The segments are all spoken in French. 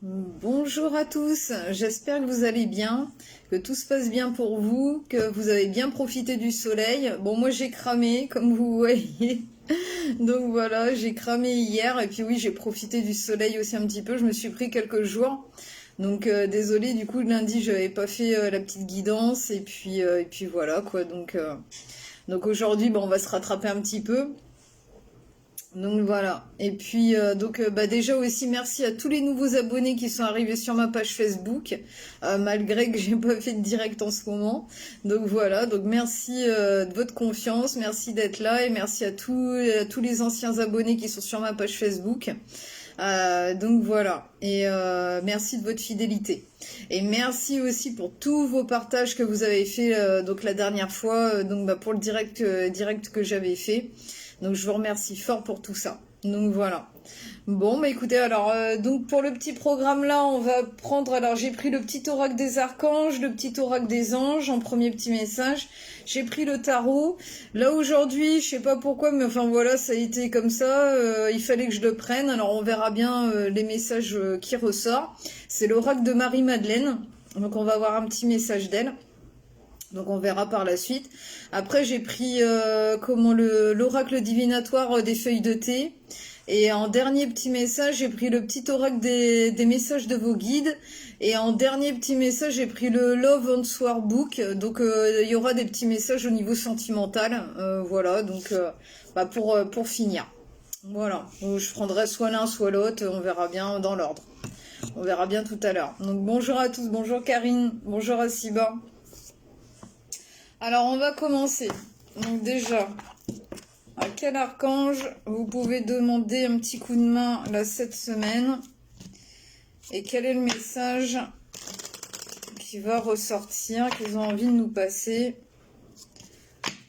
Bonjour à tous, j'espère que vous allez bien, que tout se passe bien pour vous, que vous avez bien profité du soleil. Bon, moi j'ai cramé, comme vous voyez. Donc voilà, j'ai cramé hier et puis oui, j'ai profité du soleil aussi un petit peu. Je me suis pris quelques jours. Donc désolé, du coup lundi j'avais pas fait la petite guidance et puis voilà quoi. Donc aujourd'hui, on va se rattraper un petit peu. Donc voilà. Et puis déjà aussi merci à tous les nouveaux abonnés qui sont arrivés sur ma page Facebook, malgré que j'ai pas fait de direct en ce moment. Donc voilà. Donc merci de votre confiance, merci d'être là et merci à tous les anciens abonnés qui sont sur ma page Facebook. Donc voilà. Et merci de votre fidélité. Et merci aussi pour tous vos partages que vous avez fait donc la dernière fois, pour le direct que j'avais fait. Donc je vous remercie fort pour tout ça. Donc voilà. Bon, écoutez, alors donc pour le petit programme là, on va prendre. Alors j'ai pris le petit oracle des archanges, le petit oracle des anges en premier petit message. J'ai pris le tarot. Là aujourd'hui, je sais pas pourquoi, mais enfin voilà, ça a été comme ça. Il fallait que je le prenne. Alors on verra bien les messages qui ressortent. C'est l'oracle de Marie-Madeleine. Donc on va voir un petit message d'elle. Donc on verra par la suite. Après j'ai pris l'oracle divinatoire des feuilles de thé. Et en dernier petit message, j'ai pris le petit oracle des messages de vos guides. Et en dernier petit message, j'ai pris le Love Answer Book. Donc il y aura des petits messages au niveau sentimental. Voilà, donc pour finir. Voilà, donc, je prendrai soit l'un soit l'autre, on verra bien dans l'ordre. On verra bien tout à l'heure. Donc bonjour à tous, bonjour Karine, bonjour à Siba. Alors on va commencer. Donc déjà, à quel archange vous pouvez demander un petit coup de main là cette semaine? Et quel est le message qui va ressortir, qu'ils ont envie de nous passer?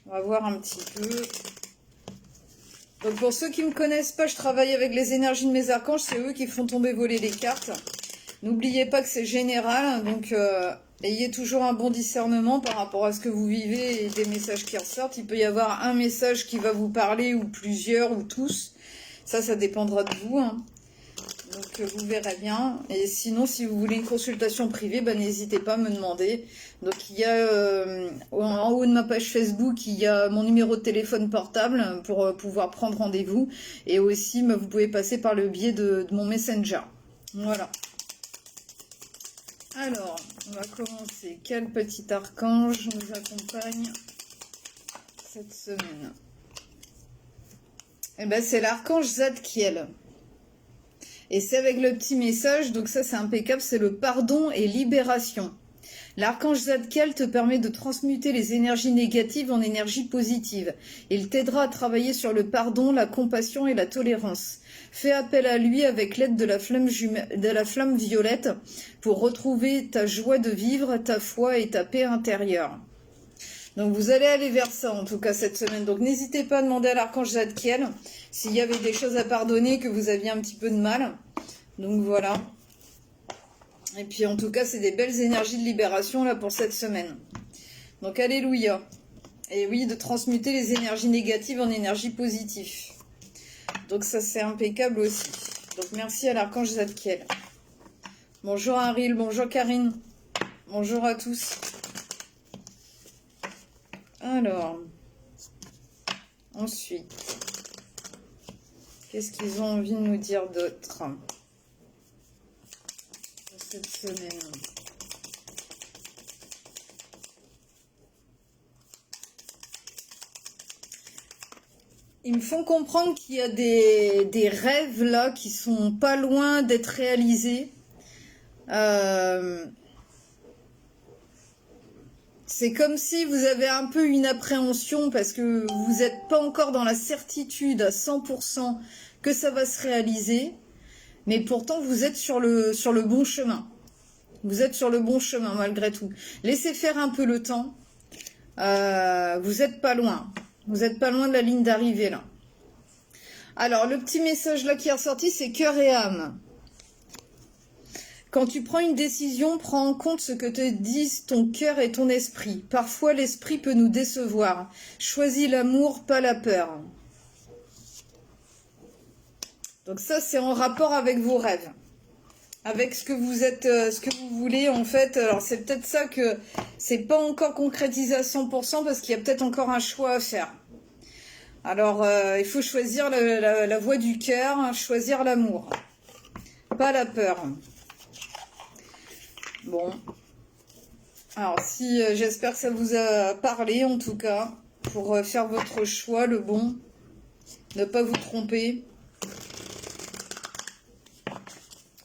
On va voir un petit peu. Donc pour ceux qui ne me connaissent pas, je travaille avec les énergies de mes archanges, c'est eux qui font tomber voler les cartes. N'oubliez pas que c'est général, donc ayez toujours un bon discernement par rapport à ce que vous vivez et des messages qui ressortent. Il peut y avoir un message qui va vous parler, ou plusieurs, ou tous. Ça dépendra de vous. Hein. Donc vous verrez bien. Et sinon, si vous voulez une consultation privée, n'hésitez pas à me demander. Donc il y a en haut de ma page Facebook, il y a mon numéro de téléphone portable pour pouvoir prendre rendez-vous. Et aussi, vous pouvez passer par le biais de mon Messenger. Voilà. Alors, on va commencer. Quel petit archange nous accompagne cette semaine? Eh ben, c'est l'archange Zadkiel. Et c'est avec le petit message, donc ça c'est impeccable, c'est le pardon et libération. L'archange Zadkiel te permet de transmuter les énergies négatives en énergie positive. Il t'aidera à travailler sur le pardon, la compassion et la tolérance. Fais appel à lui avec l'aide de la flamme violette pour retrouver ta joie de vivre, ta foi et ta paix intérieure. Donc vous allez aller vers ça en tout cas cette semaine. Donc n'hésitez pas à demander à l'archange Zadkiel s'il y avait des choses à pardonner, que vous aviez un petit peu de mal. Donc voilà. Et puis en tout cas c'est des belles énergies de libération là pour cette semaine. Donc alléluia. Et oui, de transmuter les énergies négatives en énergie positive. Donc ça c'est impeccable aussi. Donc merci à l'archange Zadkiel. Bonjour Ariel, bonjour Karine. Bonjour à tous. Alors, ensuite, qu'est-ce qu'ils ont envie de nous dire d'autre cette semaine? Ils me font comprendre qu'il y a des rêves là qui sont pas loin d'être réalisés. C'est comme si vous avez un peu une appréhension parce que vous n'êtes pas encore dans la certitude à 100% que ça va se réaliser. Mais pourtant, vous êtes sur le bon chemin. Vous êtes sur le bon chemin malgré tout. Laissez faire un peu le temps. Vous n'êtes pas loin. Vous n'êtes pas loin de la ligne d'arrivée là. Alors, le petit message là qui est ressorti, c'est cœur et âme. Quand tu prends une décision, prends en compte ce que te disent ton cœur et ton esprit. Parfois, l'esprit peut nous décevoir. Choisis l'amour, pas la peur. Donc ça, c'est en rapport avec vos rêves. avec ce que vous êtes, ce que vous voulez en fait. Alors c'est peut-être ça que c'est pas encore concrétisé à 100% parce qu'il y a peut-être encore un choix à faire. Alors il faut choisir la voie du cœur, hein, choisir l'amour, pas la peur. Bon, alors si j'espère que ça vous a parlé en tout cas pour faire votre choix, le bon, ne pas vous tromper.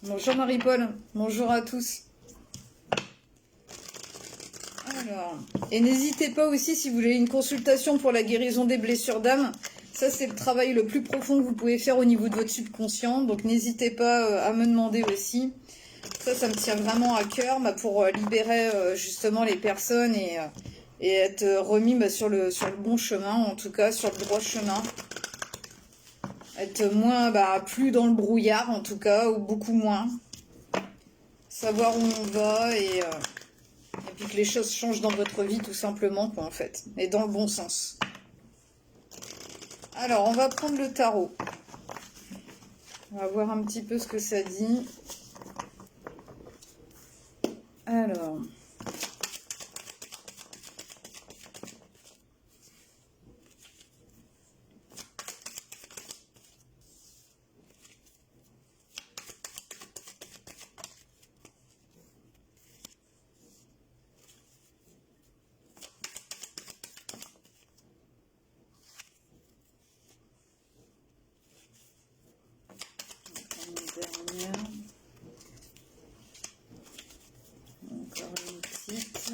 Bonjour Marie-Paul, bonjour à tous. Alors, et n'hésitez pas aussi si vous voulez une consultation pour la guérison des blessures d'âme. Ça c'est le travail le plus profond que vous pouvez faire au niveau de votre subconscient. Donc n'hésitez pas à me demander aussi. Ça me tient vraiment à cœur pour libérer justement les personnes et être remis sur le bon chemin, en tout cas sur le droit chemin. Être moins, plus dans le brouillard en tout cas, ou beaucoup moins. Savoir où on va et puis que les choses changent dans votre vie tout simplement, quoi, en fait. Et dans le bon sens. Alors, on va prendre le tarot. On va voir un petit peu ce que ça dit. Alors... Encore une petite.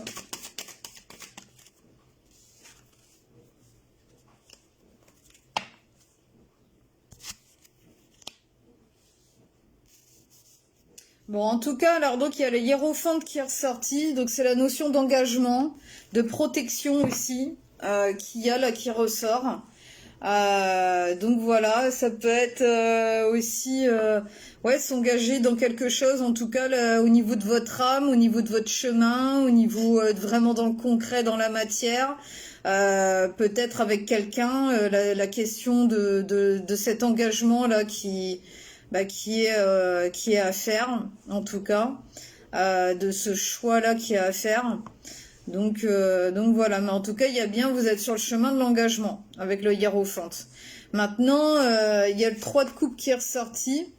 Bon, en tout cas, alors donc il y a le hiérophante qui est ressorti, donc c'est la notion d'engagement, de protection aussi, qui ressort. Donc voilà, ça peut être aussi s'engager dans quelque chose, en tout cas là, au niveau de votre âme, au niveau de votre chemin, au niveau vraiment dans le concret, dans la matière. Peut-être avec quelqu'un, la question de cet engagement là qui est à faire, en tout cas, de ce choix là qui est à faire. Donc voilà, mais en tout cas, il y a bien, vous êtes sur le chemin de l'engagement avec le hiérophante. Maintenant, il y a le 3 de coupe qui est ressorti.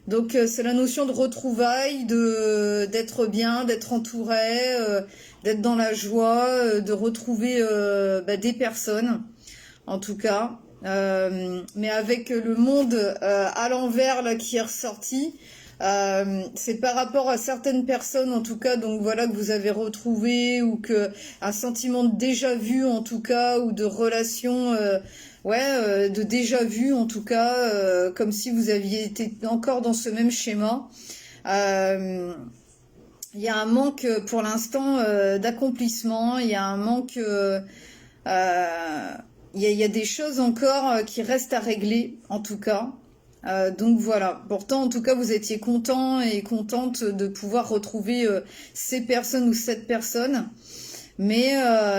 Donc c'est la notion de retrouvailles, d'être bien, d'être entouré, d'être dans la joie, de retrouver des personnes, en tout cas. Mais avec le monde à l'envers là qui est ressorti. C'est par rapport à certaines personnes en tout cas, donc voilà, que vous avez retrouvé, ou que un sentiment de déjà vu en tout cas, ou de relation de déjà vu en tout cas, comme si vous aviez été encore dans ce même schéma. Il y a un manque pour l'instant d'accomplissement, il y a un manque il y a des choses encore qui restent à régler en tout cas. Donc voilà, pourtant en tout cas vous étiez content et contente de pouvoir retrouver ces personnes ou cette personne, mais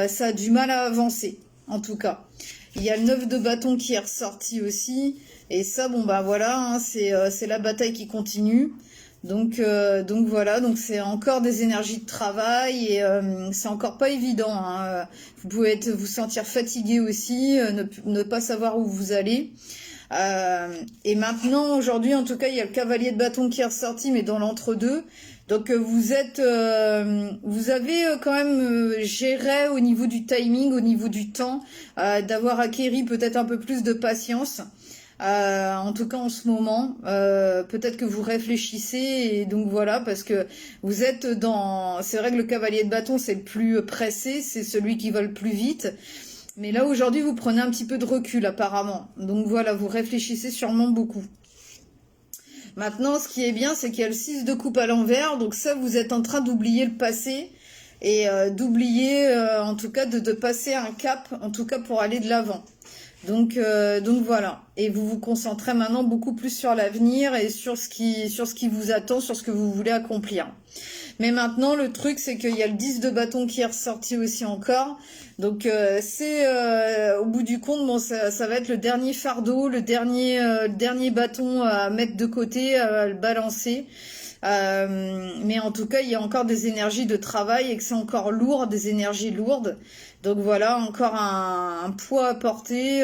ça a du mal à avancer en tout cas. Il y a le 9 de bâton qui est ressorti aussi, et ça voilà, hein, c'est la bataille qui continue. Donc voilà, donc c'est encore des énergies de travail et c'est encore pas évident, hein. Vous pouvez vous sentir fatigué aussi, ne pas savoir où vous allez. Et maintenant, aujourd'hui, en tout cas, il y a le cavalier de bâton qui est ressorti, mais dans l'entre-deux. Donc vous avez quand même géré au niveau du timing, au niveau du temps, d'avoir acquéri peut-être un peu plus de patience. En tout cas en ce moment, peut-être que vous réfléchissez, et donc voilà, parce que vous êtes c'est vrai que le cavalier de bâton c'est le plus pressé, c'est celui qui va le plus vite. Mais là, aujourd'hui, vous prenez un petit peu de recul, apparemment. Donc voilà, vous réfléchissez sûrement beaucoup. Maintenant, ce qui est bien, c'est qu'il y a le 6 de coupe à l'envers. Donc ça, vous êtes en train d'oublier le passé. Et d'oublier, en tout cas, de passer un cap, en tout cas, pour aller de l'avant. Donc voilà. Et vous vous concentrez maintenant beaucoup plus sur l'avenir et sur ce qui vous attend, sur ce que vous voulez accomplir. Mais maintenant, le truc, c'est qu'il y a le 10 de bâton qui est ressorti aussi encore. Donc, au bout du compte, ça va être le dernier fardeau, le dernier bâton à mettre de côté, à le balancer. Mais en tout cas, il y a encore des énergies de travail et que c'est encore lourd, des énergies lourdes. Donc voilà, encore un poids à porter.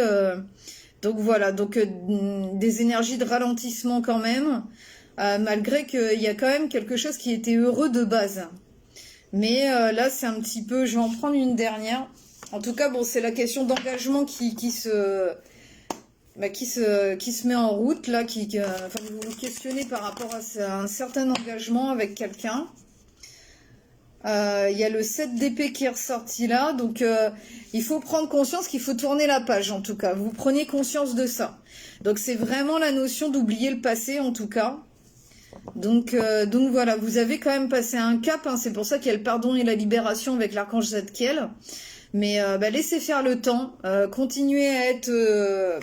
Donc voilà, donc des énergies de ralentissement quand même, malgré qu'il y a quand même quelque chose qui était heureux de base. Mais là, c'est un petit peu... Je vais en prendre une dernière. En tout cas, bon, c'est la question d'engagement qui se met en route, là, enfin, vous vous questionnez par rapport à un certain engagement avec quelqu'un. Il y a le 7 d'épée qui est ressorti là, donc il faut prendre conscience qu'il faut tourner la page, en tout cas. Vous prenez conscience de ça. Donc c'est vraiment la notion d'oublier le passé, en tout cas. Donc voilà, vous avez quand même passé un cap, hein, c'est pour ça qu'il y a le pardon et la libération avec l'archange Zadkiel. Mais laissez faire le temps, continuez à être,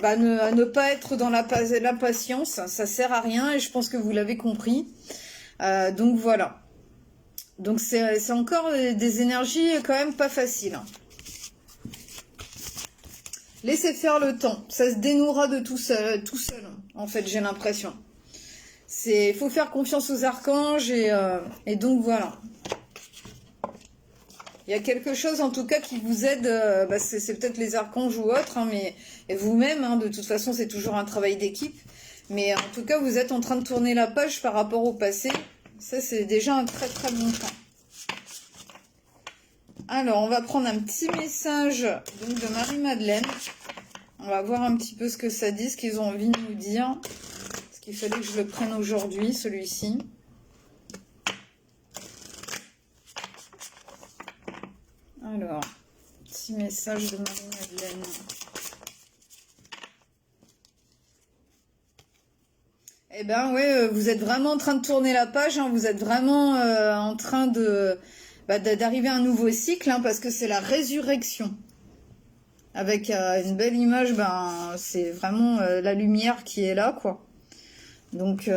à ne pas être dans l'impatience, ça sert à rien et je pense que vous l'avez compris. Donc voilà. Donc c'est encore des énergies quand même pas faciles. Hein. Laissez faire le temps, ça se dénouera de tout seul en fait, j'ai l'impression. Il faut faire confiance aux archanges et donc voilà. Il y a quelque chose en tout cas qui vous aide, c'est peut-être les archanges ou autres, hein, mais et vous-même, hein, de toute façon c'est toujours un travail d'équipe. Mais en tout cas vous êtes en train de tourner la page par rapport au passé. Ça c'est déjà un très très bon point. Alors on va prendre un petit message donc, de Marie-Madeleine. On va voir un petit peu ce que ça dit, ce qu'ils ont envie de nous dire. Parce qu'il fallait que je le prenne aujourd'hui, celui-ci. Alors, petit message de Marie-Madeleine. Eh ben ouais, vous êtes vraiment en train de tourner la page, hein, vous êtes vraiment en train d'arriver à un nouveau cycle, hein, parce que c'est la résurrection. Avec une belle image, c'est vraiment la lumière qui est là, quoi. Donc,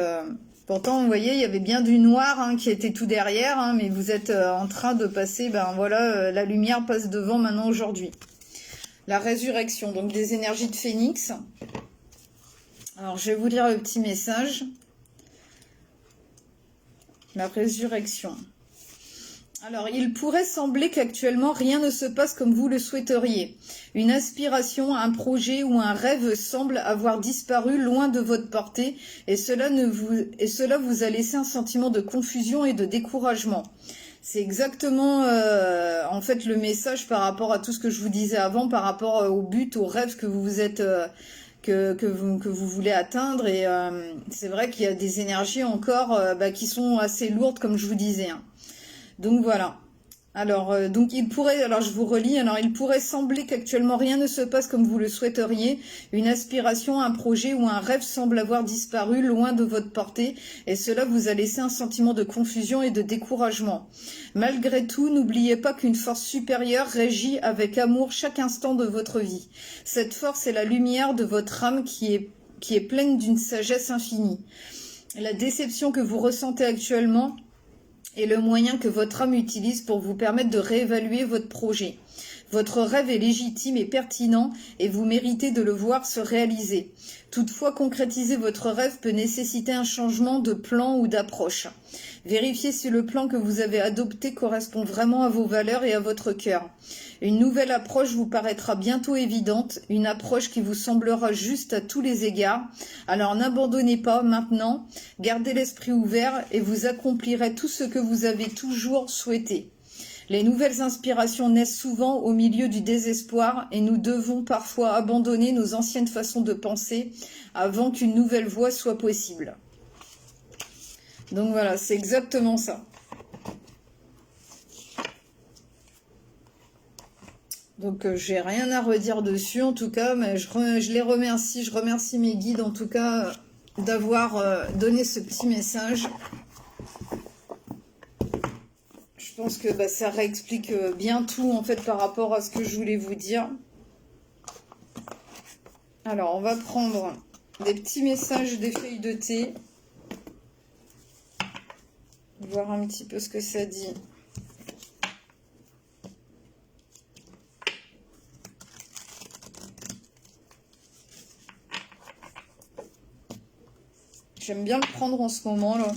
pourtant, vous voyez, il y avait bien du noir, hein, qui était tout derrière, hein, mais vous êtes en train de passer, la lumière passe devant maintenant aujourd'hui. La résurrection, donc des énergies de phénix. Alors, je vais vous lire le petit message. La résurrection. Alors, il pourrait sembler qu'actuellement rien ne se passe comme vous le souhaiteriez. Une aspiration, un projet ou un rêve semble avoir disparu loin de votre portée et cela vous a laissé un sentiment de confusion et de découragement. C'est exactement en fait le message par rapport à tout ce que je vous disais avant, par rapport au but, au rêve que vous êtes... que vous voulez atteindre et c'est vrai qu'il y a des énergies encore qui sont assez lourdes comme je vous disais. Hein. Donc voilà. Alors, je vous relis. Alors, il pourrait sembler qu'actuellement rien ne se passe comme vous le souhaiteriez. Une aspiration, un projet ou un rêve semble avoir disparu loin de votre portée et cela vous a laissé un sentiment de confusion et de découragement. Malgré tout, n'oubliez pas qu'une force supérieure régit avec amour chaque instant de votre vie. Cette force est la lumière de votre âme qui est pleine d'une sagesse infinie. La déception que vous ressentez actuellement est le moyen que votre âme utilise pour vous permettre de réévaluer votre projet. Votre rêve est légitime et pertinent et vous méritez de le voir se réaliser. Toutefois, concrétiser votre rêve peut nécessiter un changement de plan ou d'approche. Vérifiez si le plan que vous avez adopté correspond vraiment à vos valeurs et à votre cœur. Une nouvelle approche vous paraîtra bientôt évidente, une approche qui vous semblera juste à tous les égards. Alors n'abandonnez pas maintenant, gardez l'esprit ouvert et vous accomplirez tout ce que vous avez toujours souhaité. Les nouvelles inspirations naissent souvent au milieu du désespoir et nous devons parfois abandonner nos anciennes façons de penser avant qu'une nouvelle voie soit possible. Donc voilà, c'est exactement ça. Donc j'ai rien à redire dessus en tout cas, mais je les remercie, je remercie mes guides en tout cas d'avoir donné ce petit message. Je pense que ça réexplique bien tout en fait par rapport à ce que je voulais vous dire. Alors on va prendre des petits messages des feuilles de thé. Voir un petit peu ce que ça dit. J'aime bien le prendre en ce moment là.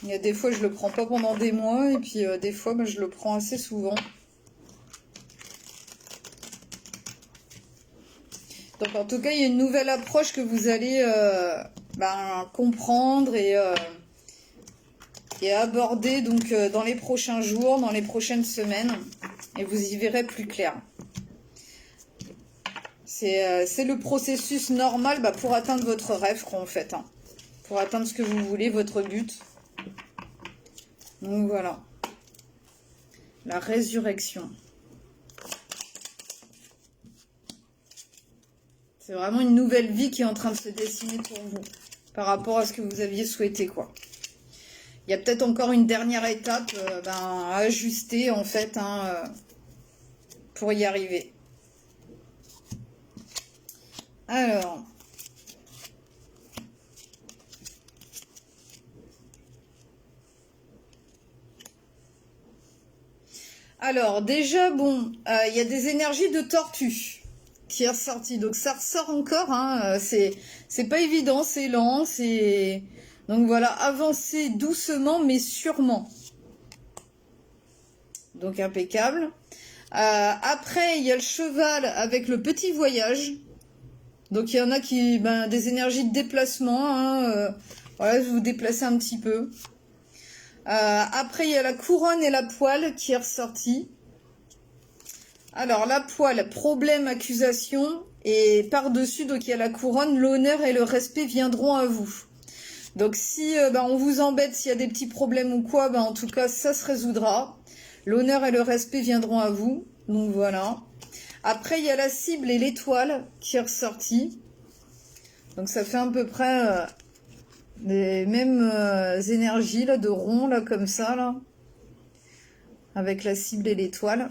Il y a des fois, je le prends pas pendant des mois, et puis des fois, bah, je le prends assez souvent. Donc, en tout cas, il y a une nouvelle approche que vous allez comprendre et aborder donc, dans les prochains jours, dans les prochaines semaines, et vous y verrez plus clair. C'est le processus normal pour atteindre votre rêve, quoi, en fait. Hein. Pour atteindre ce que vous voulez, votre but. Donc voilà. La résurrection. C'est vraiment une nouvelle vie qui est en train de se dessiner pour vous. Par rapport à ce que vous aviez souhaité, quoi. Il y a peut-être encore une dernière étape à ajuster, en fait, hein, pour y arriver. Alors déjà, bon, il y a des énergies de tortue qui est ressorti. Donc ça ressort encore, hein, c'est pas évident, c'est lent, c'est... Donc voilà, avancez doucement mais sûrement. Donc impeccable. Après, il y a le cheval avec le petit voyage. Donc il y en a qui... des énergies de déplacement. Hein, voilà, je vais vous déplacer un petit peu. Après, il y a la couronne et la poêle qui est ressortie. Alors, la poêle, problème, accusation. Et par-dessus, donc il y a la couronne, l'honneur et le respect viendront à vous. Donc si on vous embête, s'il y a des petits problèmes ou quoi, en tout cas, ça se résoudra. L'honneur et le respect viendront à vous. Donc voilà. Après, il y a la cible et l'étoile qui est ressortie. Donc ça fait à peu près les mêmes énergies là, de rond, là, comme ça, là. Avec la cible et l'étoile.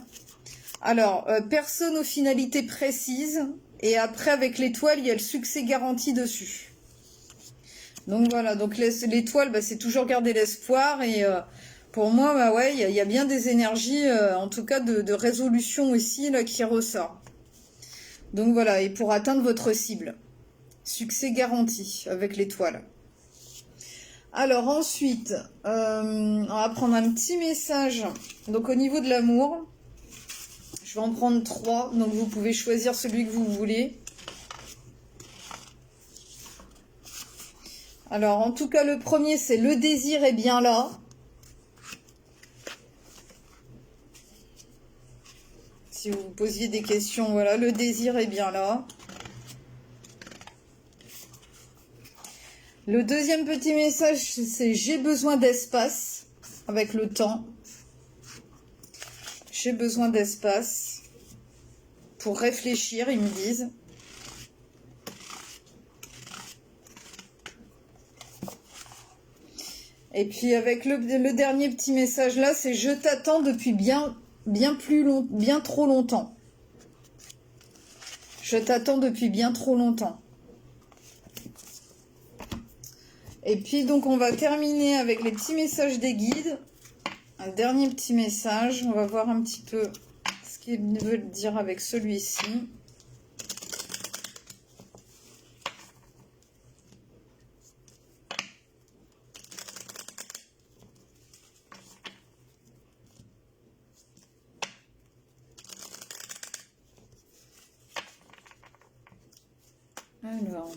Alors, personne aux finalités précises. Et après, avec l'étoile, il y a le succès garanti dessus. Donc voilà, donc l'étoile, c'est toujours garder l'espoir. Et pour moi, ouais, il y a bien des énergies, en tout cas de résolution aussi, là, qui ressort. Donc voilà, et pour atteindre votre cible. Succès garanti avec l'étoile. Alors ensuite, on va prendre un petit message. Donc au niveau de l'amour, je vais en prendre 3. Donc vous pouvez choisir celui que vous voulez. Alors en tout cas, le premier, c'est le désir est bien là. Si vous vous posiez des questions, voilà, le désir est bien là. Le deuxième petit message, c'est j'ai besoin d'espace avec le temps. J'ai besoin d'espace pour réfléchir, ils me disent. Et puis avec le dernier petit message là, c'est je t'attends depuis bien trop longtemps. Je t'attends depuis bien trop longtemps. Et puis donc on va terminer avec les petits messages des guides. Un dernier petit message. On va voir un petit peu ce qu'ils veulent dire avec celui-ci. Alors...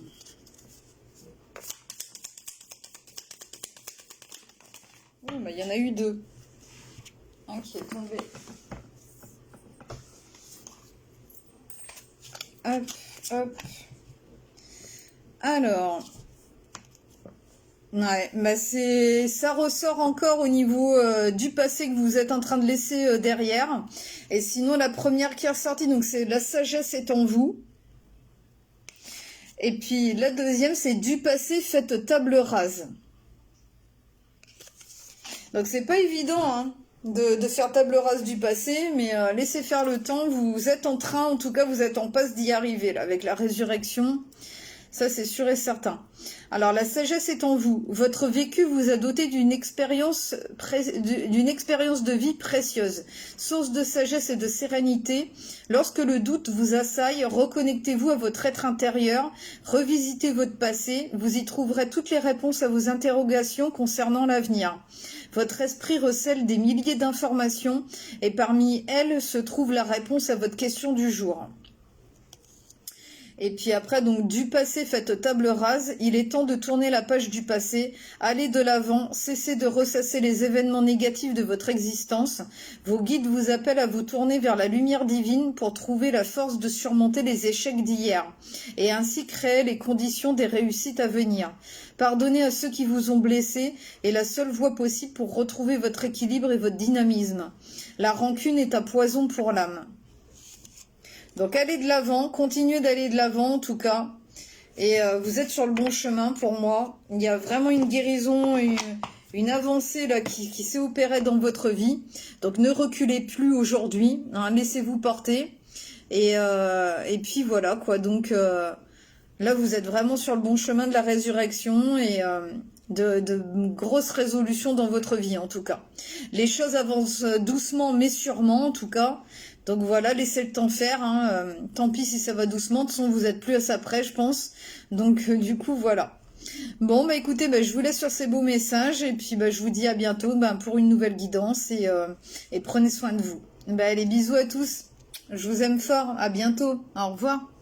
Oh, il y en a eu 2. Un qui est tombé. Hop, hop. Alors. Ouais, ça ressort encore au niveau du passé que vous êtes en train de laisser derrière. Et sinon, la première qui est ressortie, donc c'est la sagesse est en vous. Et puis la deuxième, c'est du passé, faites table rase. Donc c'est pas évident hein, de faire table rase du passé, mais laissez faire le temps. Vous êtes en train, en tout cas, vous êtes en passe d'y arriver là, avec la résurrection. Ça, c'est sûr et certain. Alors, la sagesse est en vous. Votre vécu vous a doté d'une expérience de vie précieuse, source de sagesse et de sérénité. Lorsque le doute vous assaille, reconnectez-vous à votre être intérieur, revisitez votre passé, vous y trouverez toutes les réponses à vos interrogations concernant l'avenir. Votre esprit recèle des milliers d'informations et parmi elles se trouve la réponse à votre question du jour. Et puis après, donc du passé, faites table rase. Il est temps de tourner la page du passé. Allez de l'avant, cessez de ressasser les événements négatifs de votre existence. Vos guides vous appellent à vous tourner vers la lumière divine pour trouver la force de surmonter les échecs d'hier et ainsi créer les conditions des réussites à venir. Pardonnez à ceux qui vous ont blessé est la seule voie possible pour retrouver votre équilibre et votre dynamisme. La rancune est un poison pour l'âme. Donc allez de l'avant, continuez d'aller de l'avant en tout cas. Et vous êtes sur le bon chemin pour moi. Il y a vraiment une guérison, une avancée là qui s'est opérée dans votre vie. Donc ne reculez plus aujourd'hui, hein, laissez-vous porter. Et puis voilà quoi. Donc là vous êtes vraiment sur le bon chemin de la résurrection et de grosses résolutions dans votre vie en tout cas. Les choses avancent doucement mais sûrement en tout cas. Donc voilà, laissez le temps faire, hein. Tant pis si ça va doucement, de toute façon vous êtes plus à ça près je pense. Donc du coup voilà. Bon bah écoutez, je vous laisse sur ces beaux messages et puis je vous dis à bientôt pour une nouvelle guidance et prenez soin de vous. Allez, bisous à tous, je vous aime fort, à bientôt, au revoir.